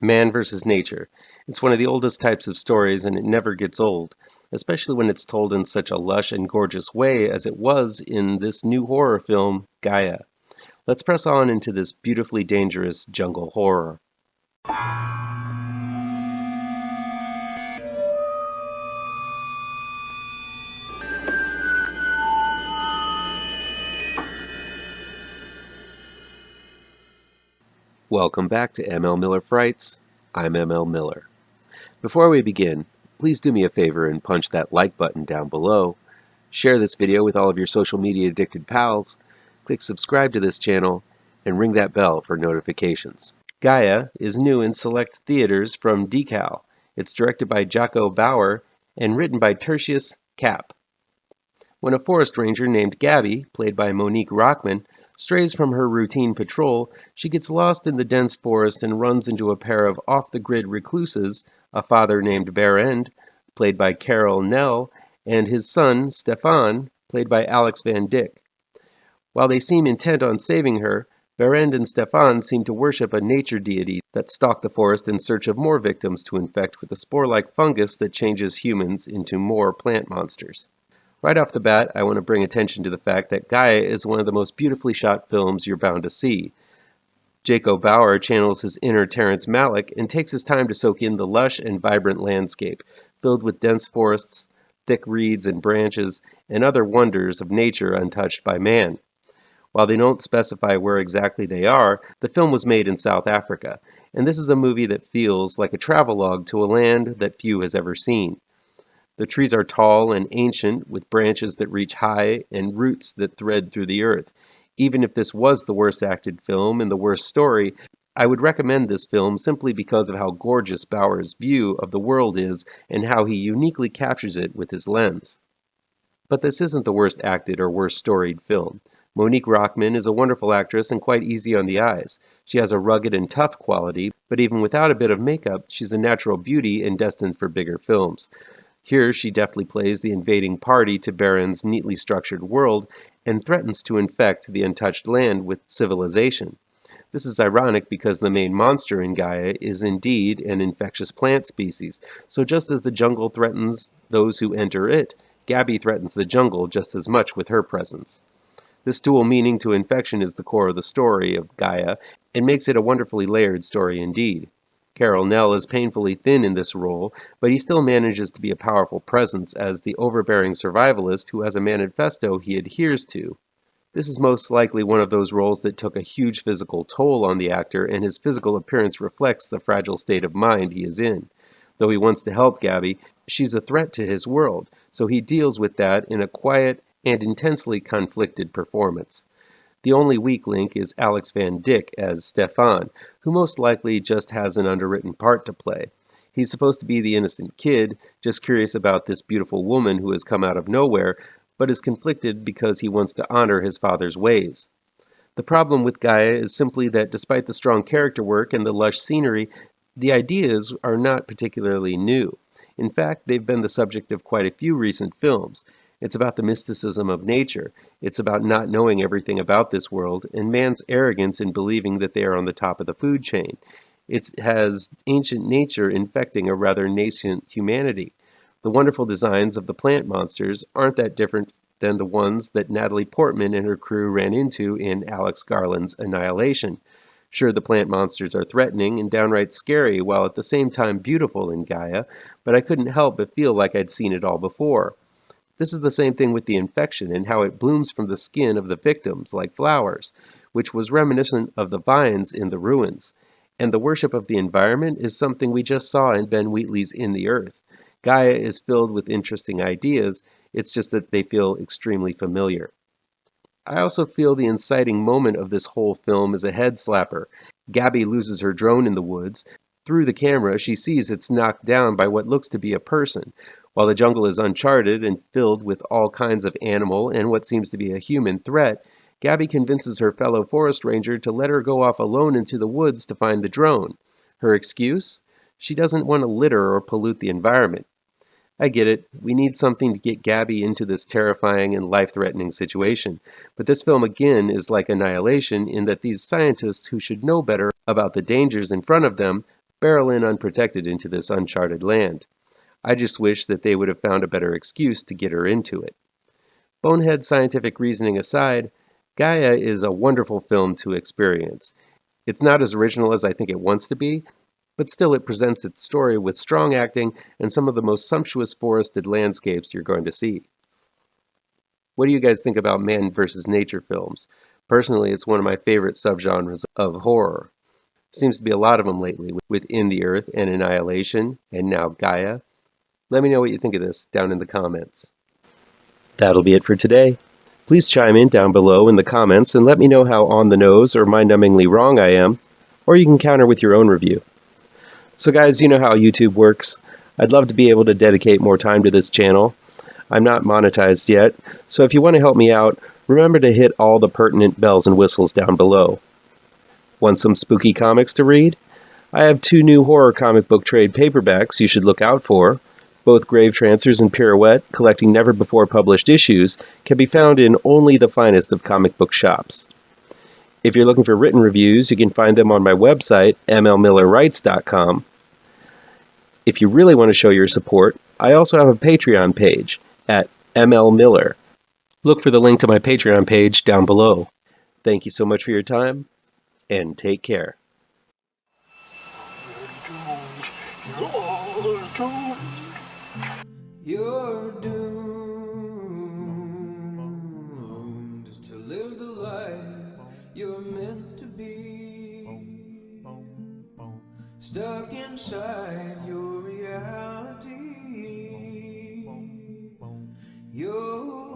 Man versus nature. It's one of the oldest types of stories and it never gets old, especially when it's told in such a lush and gorgeous way as it was in this new horror film, Gaia. Let's press on into this beautifully dangerous jungle horror. Welcome back to ML Miller Frights. I'm ML Miller. Before we begin, please do me a favor and punch that like button down below. Share this video with all of your social media addicted pals. Click subscribe to this channel and ring that bell for notifications. Gaia is new in select theaters from Decal. It's directed by Jaco Bouwer and written by Tertius, Kapp. When a forest ranger named Gabby, played by Monique Rockman, strays from her routine patrol, she gets lost in the dense forest and runs into a pair of off-the-grid recluses, a father named Bouwer, played by Carol Nell, and his son, Stefan, played by Alex Van Dyck. While they seem intent on saving her, Bouwer and Stefan seem to worship a nature deity that stalked the forest in search of more victims to infect with a spore-like fungus that changes humans into more plant monsters. Right off the bat, I want to bring attention to the fact that Gaia is one of the most beautifully shot films you're bound to see. Jaco Bouwer channels his inner Terrence Malick and takes his time to soak in the lush and vibrant landscape, filled with dense forests, thick reeds and branches, and other wonders of nature untouched by man. While they don't specify where exactly they are, the film was made in South Africa, and this is a movie that feels like a travelogue to a land that few has ever seen. The trees are tall and ancient, with branches that reach high and roots that thread through the earth. Even if this was the worst acted film and the worst story, I would recommend this film simply because of how gorgeous Bouwer's view of the world is and how he uniquely captures it with his lens. But this isn't the worst acted or worst storied film. Monique Rockman is a wonderful actress and quite easy on the eyes. She has a rugged and tough quality, but even without a bit of makeup, she's a natural beauty and destined for bigger films. Here, she deftly plays the invading party to Bouwer's neatly structured world and threatens to infect the untouched land with civilization. This is ironic because the main monster in Gaia is indeed an infectious plant species, so just as the jungle threatens those who enter it, Gabby threatens the jungle just as much with her presence. This dual meaning to infection is the core of the story of Gaia and makes it a wonderfully layered story indeed. Carol Nell is painfully thin in this role, but he still manages to be a powerful presence as the overbearing survivalist who has a manifesto he adheres to. This is most likely one of those roles that took a huge physical toll on the actor, and his physical appearance reflects the fragile state of mind he is in. Though he wants to help Gabby, she's a threat to his world, so he deals with that in a quiet and intensely conflicted performance. The only weak link is Alex Van Dyck as Stefan, who most likely just has an underwritten part to play. He's supposed to be the innocent kid, just curious about this beautiful woman who has come out of nowhere, but is conflicted because he wants to honor his father's ways. The problem with Gaia is simply that despite the strong character work and the lush scenery, the ideas are not particularly new. In fact, they've been the subject of quite a few recent films. It's about the mysticism of nature. It's about not knowing everything about this world and man's arrogance in believing that they are on the top of the food chain. It has ancient nature infecting a rather nascent humanity. The wonderful designs of the plant monsters aren't that different than the ones that Natalie Portman and her crew ran into in Alex Garland's Annihilation. Sure, the plant monsters are threatening and downright scary while at the same time beautiful in Gaia, but I couldn't help but feel like I'd seen it all before. This is the same thing with the infection and how it blooms from the skin of the victims like flowers, which was reminiscent of the vines in the ruins. And the worship of the environment is something we just saw in Ben Wheatley's In the Earth. Gaia is filled with interesting ideas, it's just that they feel extremely familiar. I also feel the inciting moment of this whole film is a head slapper. Gabby loses her drone in the woods. Through the camera, she sees it's knocked down by what looks to be a person. While the jungle is uncharted and filled with all kinds of animal and what seems to be a human threat, Gabby convinces her fellow forest ranger to let her go off alone into the woods to find the drone. Her excuse? She doesn't want to litter or pollute the environment. I get it, we need something to get Gabby into this terrifying and life-threatening situation. But this film again is like Annihilation in that these scientists who should know better about the dangers in front of them barrel in unprotected into this uncharted land. I just wish that they would have found a better excuse to get her into it. Bonehead scientific reasoning aside, Gaia is a wonderful film to experience. It's not as original as I think it wants to be, but still it presents its story with strong acting and some of the most sumptuous forested landscapes you're going to see. What do you guys think about man versus nature films? Personally, it's one of my favorite subgenres of horror. Seems to be a lot of them lately, with In the Earth and Annihilation, and now Gaia. Let me know what you think of this down in the comments. That'll be it for today. Please chime in down below in the comments and let me know how on the nose or mind-numbingly wrong I am, or you can counter with your own review. So guys, you know how YouTube works. I'd love to be able to dedicate more time to this channel. I'm not monetized yet, so if you want to help me out, remember to hit all the pertinent bells and whistles down below. Want some spooky comics to read? I have 2 new horror comic book trade paperbacks you should look out for. Both Gravetrancers and Pirouette, collecting never-before-published issues, can be found in only the finest of comic book shops. If you're looking for written reviews, you can find them on my website, mlmillerwrites.com. If you really want to show your support, I also have a Patreon page at mlmiller. Look for the link to my Patreon page down below. Thank you so much for your time, and take care. You're doomed to live the life you're meant to be, stuck inside your reality. You're